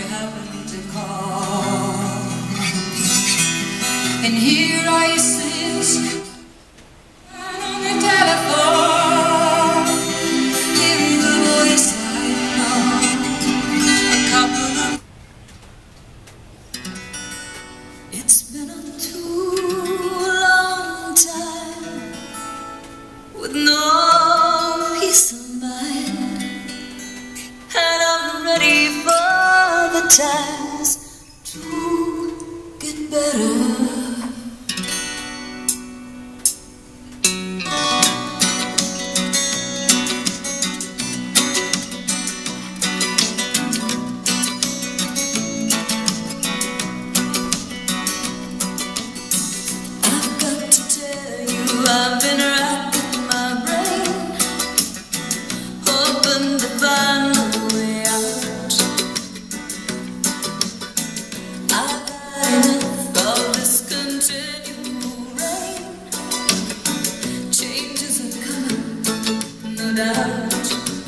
happened to call. And here I sit on the telephone, hearing the voice I know. A couple of It's been a too long time with no peace of mind, and I'm ready for the times to get better. I've been racking my brain, hoping to find a way out. I've had enough of this continual rain. Changes are coming, no doubt.